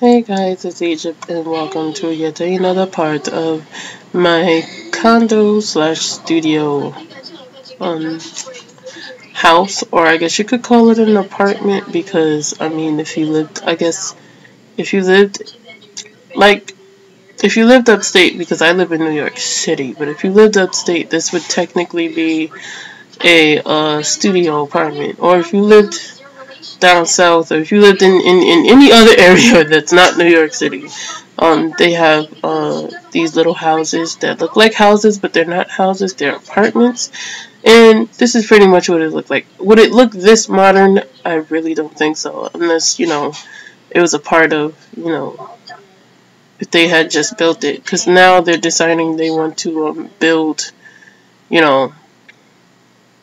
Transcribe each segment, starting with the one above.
Hey guys, it's Egypt and welcome to yet another part of my condo slash studio house, or I guess you could call it an apartment because if you lived if you lived like if you lived upstate, because I live in New York City, but if you lived upstate this would technically be a studio apartment. Or if you lived down south, or if you lived in any other area that's not New York City, they have these little houses that look like houses, but they're not houses, they're apartments. And this is pretty much what it looked like. Would it look this modern? I really don't think so, unless, it was a part of, if they had just built it. Because now they're deciding they want to build,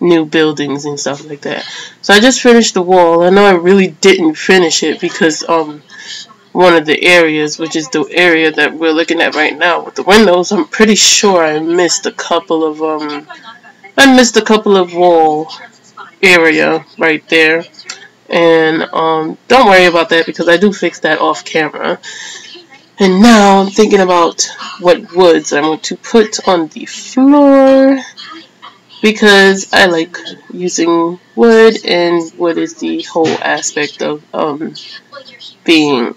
new buildings and stuff like that. So I just finished the wall. I know I really didn't finish it because one of the areas, which is the area that we're looking at right now with the windows, I'm pretty sure I missed a couple of wall area right there. And don't worry about that because I do fix that off camera. And now I'm thinking about what woods I want to put on the floor, because I like using wood, and wood is the whole aspect of being,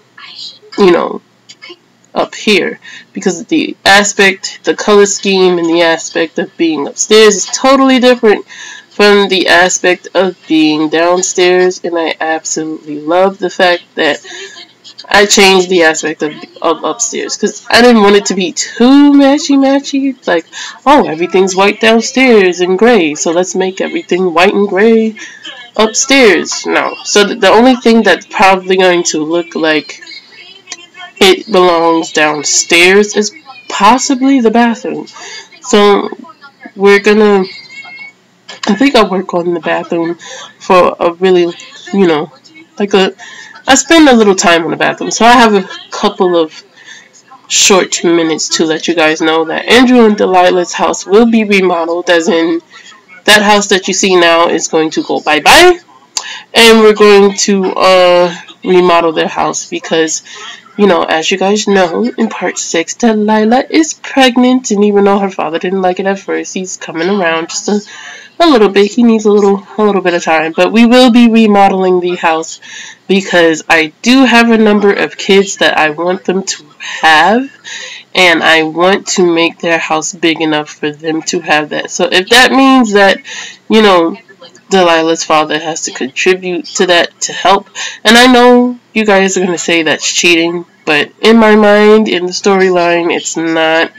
up here, because the color scheme and the aspect of being upstairs is totally different from the aspect of being downstairs. And I absolutely love the fact that I changed the aspect of upstairs, because I didn't want it to be too matchy. Like, oh, everything's white downstairs and gray, so let's make everything white and gray upstairs. No. So the only thing that's probably going to look like it belongs downstairs is possibly the bathroom. So I think I'll work on the bathroom for a really, I spend a little time on the bathroom, so I have a couple of short minutes to let you guys know that Andrew and Delilah's house will be remodeled, as in that house that you see now is going to go bye-bye, and we're going to remodel their house because, as you guys know, in part 6, Delilah is pregnant, and even though her father didn't like it at first, he's coming around just a little bit. He needs a little bit of time. But we will be remodeling the house because I do have a number of kids that I want them to have, and I want to make their house big enough for them to have that. So if that means that, Delilah's father has to contribute to that to help, and I know you guys are going to say that's cheating, but in my mind, in the storyline, it's not.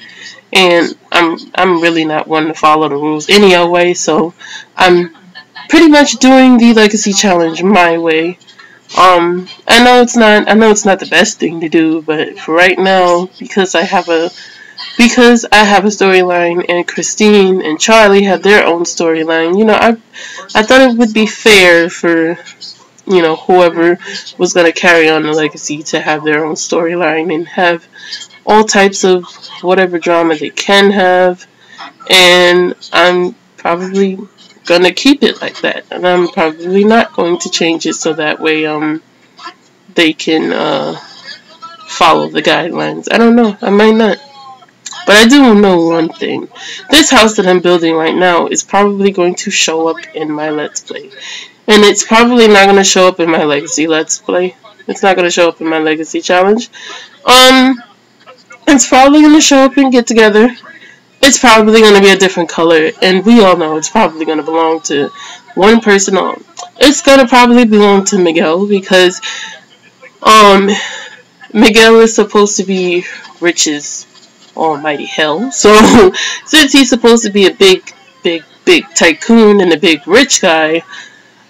And I'm really not one to follow the rules any other way, so I'm pretty much doing the legacy challenge my way. I know it's not the best thing to do, but for right now, because I have a storyline, and Christine and Charlie have their own storyline, I thought it would be fair for, whoever was going to carry on the legacy to have their own storyline and have all types of whatever drama they can have. And I'm probably going to keep it like that. And I'm probably not going to change it so that way they can follow the guidelines. I don't know. I might not. But I do know one thing. This house that I'm building right now is probably going to show up in my Let's Play. And it's probably not going to show up in my Legacy Let's Play. It's not going to show up in my Legacy Challenge. It's probably going to show up in Get Together. It's probably going to be a different color. And we all know it's probably going to belong to one person. It's going to probably belong to Miguel, because Miguel is supposed to be Rich's almighty hell. So since he's supposed to be a big tycoon and a big rich guy,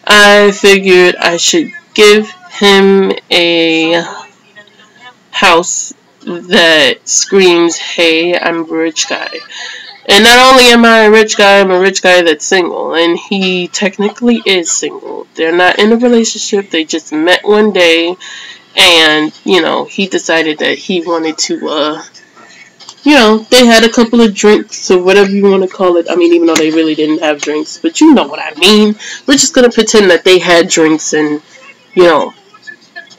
I figured I should give him a house that screams, hey, I'm a rich guy. And not only am I a rich guy, I'm a rich guy that's single. And he technically is single. They're not in a relationship. They just met one day. And, he decided that he wanted to, they had a couple of drinks, or whatever you want to call it. I mean, even though they really didn't have drinks. But you know what I mean. We're just going to pretend that they had drinks and,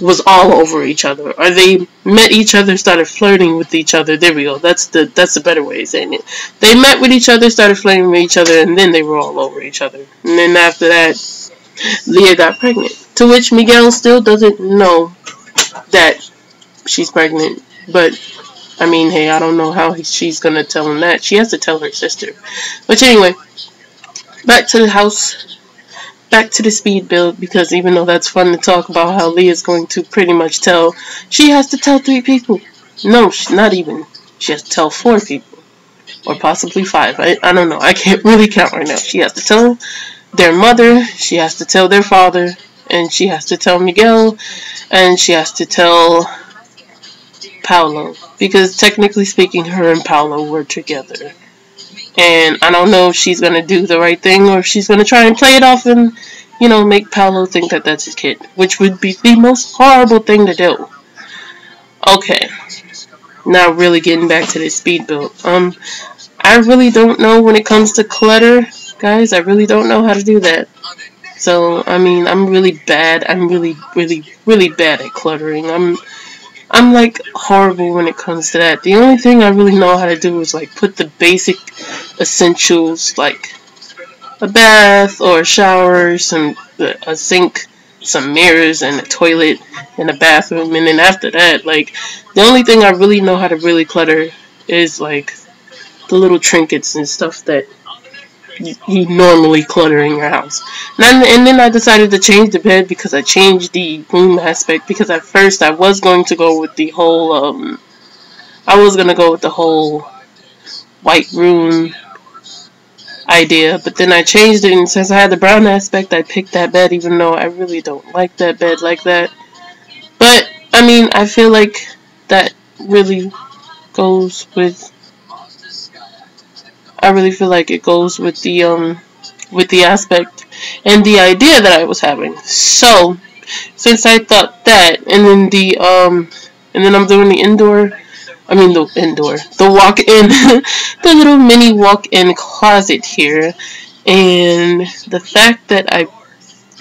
was all over each other, or they met each other, started flirting with each other. There we go. That's the better way of saying it. They met with each other, started flirting with each other, and then they were all over each other. And then after that, Leah got pregnant. To which Miguel still doesn't know that she's pregnant. But I mean, hey, I don't know how she's gonna tell him that. She has to tell her sister. But anyway, back to the house. Back to the speed build, because even though that's fun to talk about how Leah's going to pretty much tell, she has to tell 3 people. No, not even. She has to tell 4 people. Or possibly 5. I don't know. I can't really count right now. She has to tell their mother, she has to tell their father, and she has to tell Miguel, and she has to tell Paolo. Because technically speaking, her and Paolo were together. And I don't know if she's going to do the right thing, or if she's going to try and play it off and, you know, make Paolo think that that's his kid. Which would be the most horrible thing to do. Okay. Now really getting back to this speed build. I really don't know when it comes to clutter, guys. I really don't know how to do that. So, I mean, I'm really bad. I'm really, really, really bad at cluttering. I'm like horrible when it comes to that. The only thing I really know how to do is like put the basic essentials, like a bath or a shower, a sink, some mirrors, and a toilet and a bathroom. And then after that, like, the only thing I really know how to really clutter is like the little trinkets and stuff that you normally clutter in your house. And then I decided to change the bed, because I changed the room aspect, because at first I was going to go with the whole white room idea, but then I changed it, and since I had the brown aspect, I picked that bed, even though I really don't like that bed like that. But I mean, I feel like that really goes with with the aspect and the idea that I was having. So, since I thought that, and then I'm doing the walk-in, the little mini walk-in closet here, and the fact that I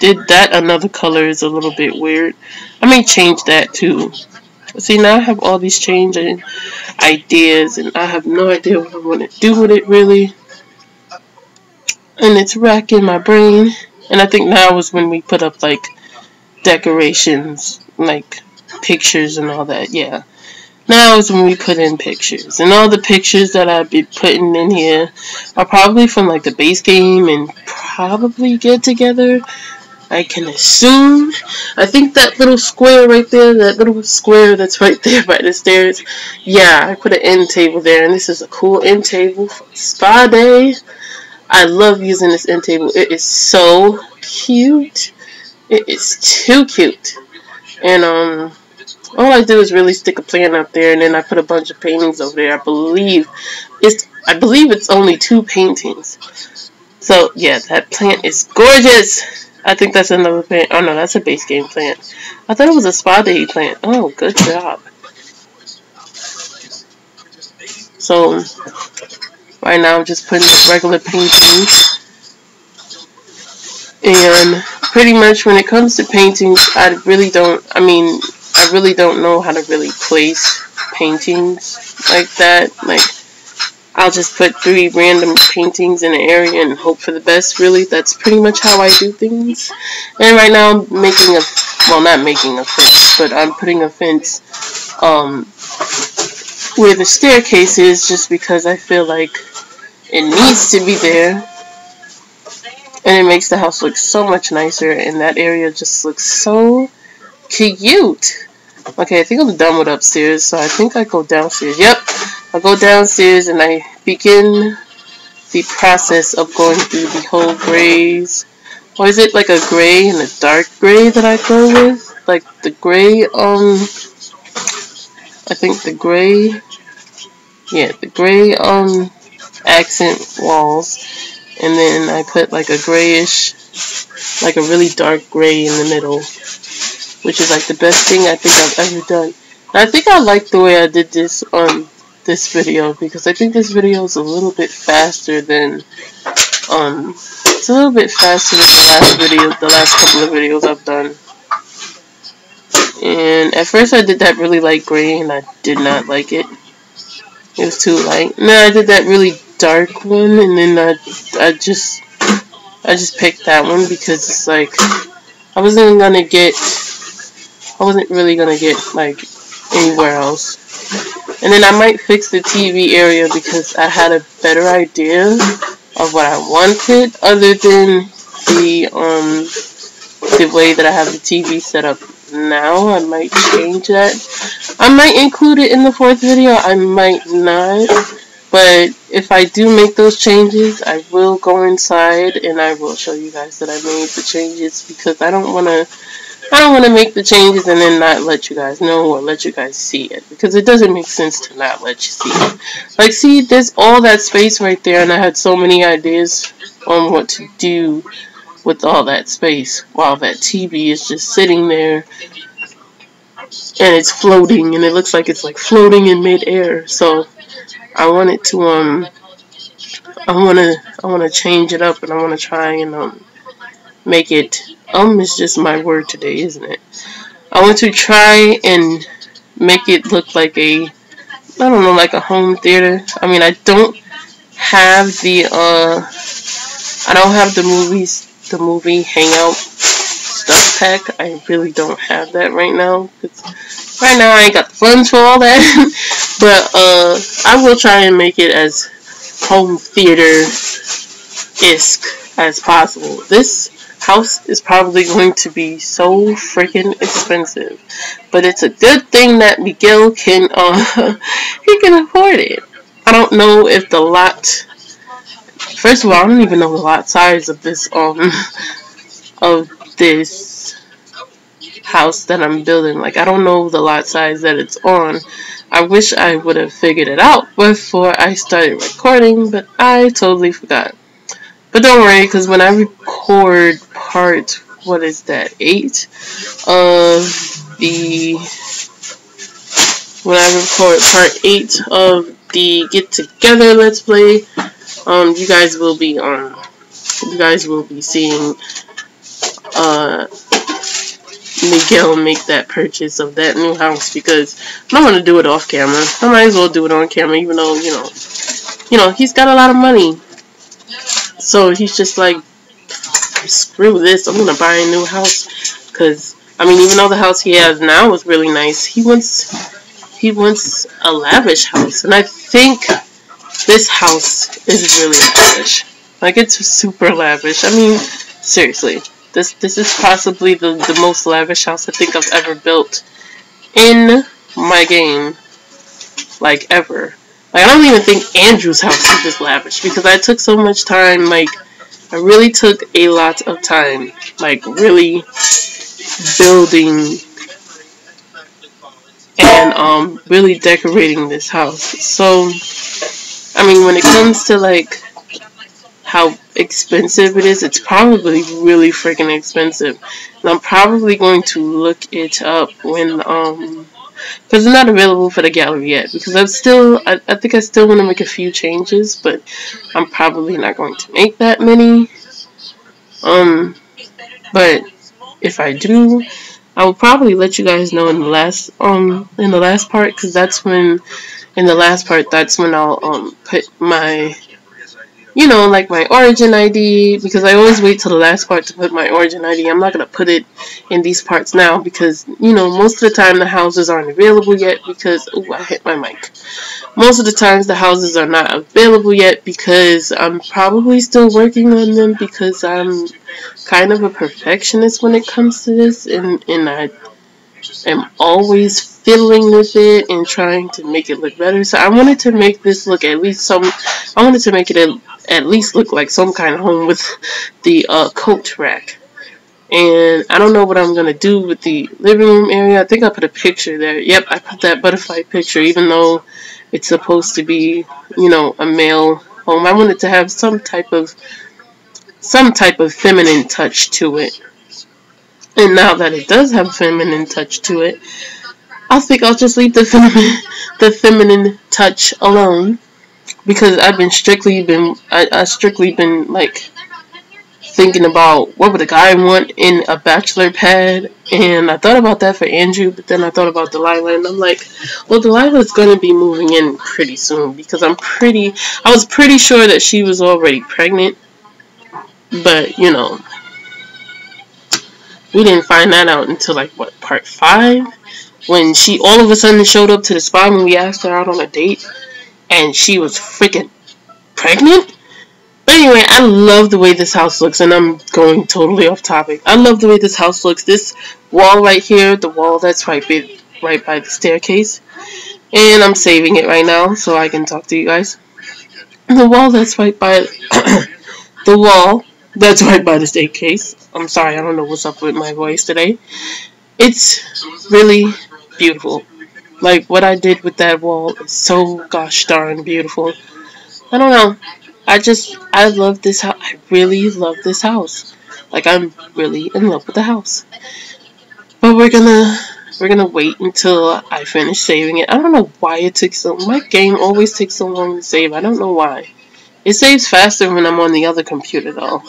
did that another color is a little bit weird. I may change that too. See, now I have all these changing ideas, and I have no idea what I want to do with it, really. And it's racking my brain. And I think now is when we put up, like, decorations, like, pictures and all that, yeah. Now is when we put in pictures. And all the pictures that I've been putting in here are probably from, like, the base game and probably Get Together. I can assume. I think that little square right there, that little square that's right there by the stairs, yeah, I put an end table there, and this is a cool end table for spa day. I love using this end table. It is so cute. It is too cute. And all I do is really stick a plant up there, and then I put a bunch of paintings over there. I believe it's only 2 paintings. So yeah, that plant is gorgeous. I think that's another plant. Oh no, that's a base game plant. I thought it was a spa day plant. Oh, good job. So right now I'm just putting up regular paintings. And pretty much when it comes to paintings, I really don't know how to really place paintings like that. Like, I'll just put 3 random paintings in an area and hope for the best, really. That's pretty much how I do things. And right now I'm not making a fence, but I'm putting a fence where the staircase is, just because I feel like it needs to be there. And it makes the house look so much nicer, and that area just looks so cute. Okay, I think I'm done with upstairs, so I think I go downstairs. Yep, I go downstairs and I begin the process of going through the whole grays. Or is it like a gray and a dark gray that I go with? Like the gray, I think the gray, yeah, the gray, accent walls. And then I put like a grayish, like a really dark gray in the middle, which is like the best thing I think I've ever done. And I think I like the way I did this on this video, because I think this video is a little bit faster than, it's a little bit faster than the last couple of videos I've done. And at first I did that really light gray and I did not like it. It was too light. No, I did that really dark one, and then I just picked that one because it's like I wasn't really gonna get like anywhere else. And then I might fix the TV area because I had a better idea of what I wanted, other than the way that I have the TV set up now. I might change that. I might include it in the 4th video. I might not. But if I do make those changes, I will go inside and I will show you guys that I made the changes, because I don't want to make the changes and then not let you guys know or let you guys see it, because it doesn't make sense to not let you see it. Like, see, there's all that space right there, and I had so many ideas on what to do with all that space, while that TV is just sitting there and it's floating, and it looks like it's like floating in midair. So I wanted to I want to change it up, and I want to try and make it it's just my word today, isn't it? I want to try and make it look like a home theater. I mean, I don't have the movie hangout stuff pack. I really don't have that right now. Right now I ain't got the funds for all that. But I will try and make it as home theater-esque as possible. This house is probably going to be so freaking expensive, but it's a good thing that Miguel can he can afford it. I don't know if the lot. First of all, I don't even know the lot size of this house that I'm building. Like, I don't know the lot size that it's on. I wish I would have figured it out before I started recording, but I totally forgot. But don't worry, because when I record part, 8 of when I record part 8 of the Get Together Let's Play, you guys will be seeing Miguel make that purchase of that new house, because I don't want to do it off camera. I might as well do it on camera, even though you know he's got a lot of money. So he's just like, screw this, I'm gonna buy a new house. Because I mean, even though the house he has now is really nice, he wants a lavish house, and I think this house is really lavish. Like, it's super lavish. I mean, seriously, this is possibly the most lavish house I think I've ever built in my game, like, ever. Like, I don't even think Andrew's house is this lavish, because I took so much time. Like, I really took a lot of time, like, really building and really decorating this house. So I mean, when it comes to like how expensive it is, it's probably really freaking expensive. And I'm probably going to look it up when because it's not available for the gallery yet, because I think I still want to make a few changes, but I'm probably not going to make that many. But if I do, I will probably let you guys know in the last part, because that's when I'll put my, you know, like my origin ID, because I always wait till the last part to put my origin ID. I'm not going to put it in these parts now, because, you know, most of the time the houses aren't available yet, because, oh, I hit my mic. Most of the times the houses are not available yet, because I'm probably still working on them, because I'm kind of a perfectionist when it comes to this, and I am always fiddling with it and trying to make it look better. So I wanted to make this look at least I wanted to make it at least look like some kind of home with the coat rack. And I don't know what I'm going to do with the living room area. I think I put a picture there. Yep, I put that butterfly picture, even though it's supposed to be, you know, a male home. I wanted to have some type of feminine touch to it. And now that it does have a feminine touch to it, I think I'll just leave the feminine touch alone, because I've been strictly been like thinking about what would a guy want in a bachelor pad, and I thought about that for Andrew, but then I thought about Delilah, and I'm like, well, Delilah's going to be moving in pretty soon, because I was pretty sure that she was already pregnant, but, you know, we didn't find that out until, like, what, part 5? When she all of a sudden showed up to the spot when we asked her out on a date, and she was freaking pregnant? But anyway, I love the way this house looks, and I'm going totally off topic. I love the way this house looks. This wall right here, the wall that's right by the staircase, and I'm saving it right now so I can talk to you guys. The wall that's right by the wall that's right by the staircase. I'm sorry, I don't know what's up with my voice today. It's really beautiful. Like, what I did with that wall is so gosh darn beautiful. I don't know. I love this house. I really love this house. Like, I'm really in love with the house. But we're gonna wait until I finish saving it. I don't know why it took so. My game always takes so long to save. I don't know why. It saves faster when I'm on the other computer though.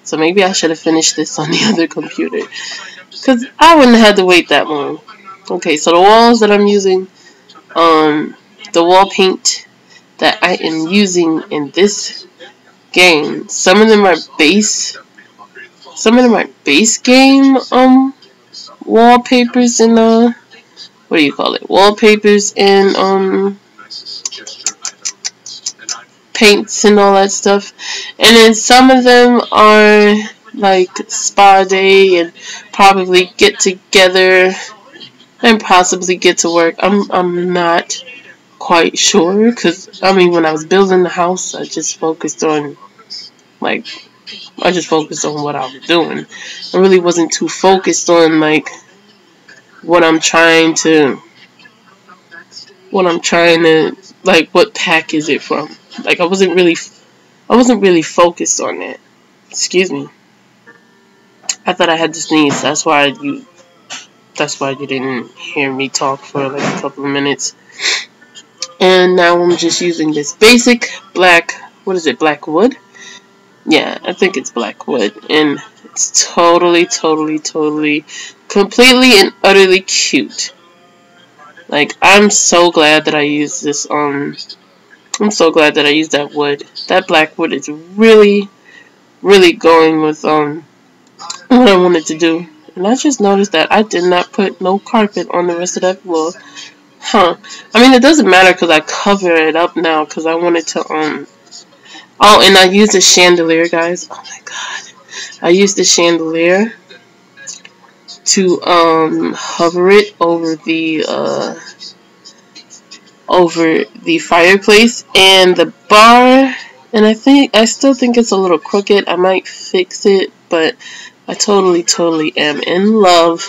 So maybe I should have finished this on the other computer, because I wouldn't have had to wait that long. Okay, so the walls that I'm using, the wall paint that I am using in this game, some of them are base game wallpapers and what do you call it? Wallpapers and paints and all that stuff. And then some of them are like spa day and probably get together and possibly get to work. I'm not quite sure, because I mean, when I was building the house, I just focused on what I was doing. I really wasn't too focused on like what I'm trying to like, what pack is it from. Like, I wasn't really focused on that. Excuse me. I thought I had to sneeze. That's why you didn't hear me talk for like a couple of minutes. And now I'm just using this basic black, what is it, black wood? Yeah, I think it's black wood. And it's totally, completely and utterly cute. Like, I'm so glad that I used this, I'm so glad that I used that wood. That black wood is really, going with, what I wanted to do. And I just noticed that I did not put no carpet on the rest of that floor. Huh. I mean, it doesn't matter because I cover it up now because I wanted to, oh, and I used a chandelier, guys. Oh my god. I used the chandelier to, hover it over the fireplace and the bar. And I still think it's a little crooked. I might fix it, but I totally am in love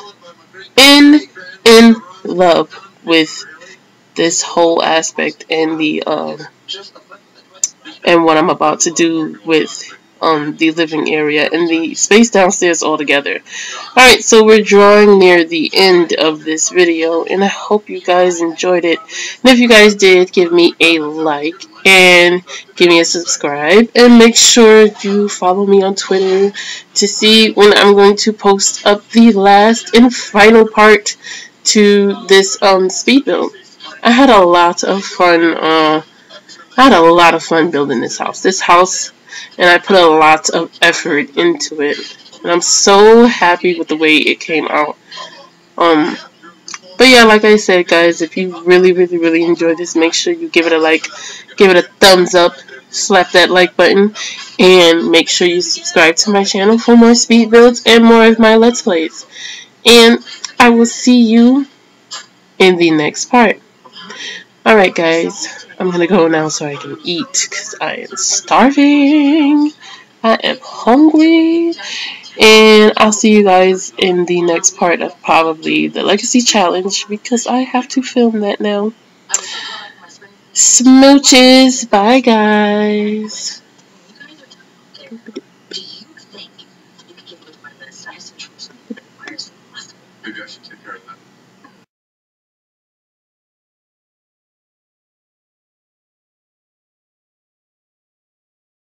with this whole aspect and and what I'm about to do with the living area and the space downstairs altogether. Alright, so we're drawing near the end of this video, and I hope you guys enjoyed it. And if you guys did, give me a like and give me a subscribe, and make sure you follow me on Twitter to see when I'm going to post up the last and final part to this speed build. I had a lot of fun. Building this house, and I put a lot of effort into it, and I'm so happy with the way it came out. But yeah, like I said, guys, if you really enjoyed this, make sure you give it a like, give it a thumbs up, slap that like button, and make sure you subscribe to my channel for more speed builds and more of my Let's Plays. And I will see you in the next part. Alright, guys, I'm gonna go now so I can eat, because I am starving. I am hungry. And I'll see you guys in the next part of probably the Legacy Challenge, because I have to film that now. Smooches. Bye, guys.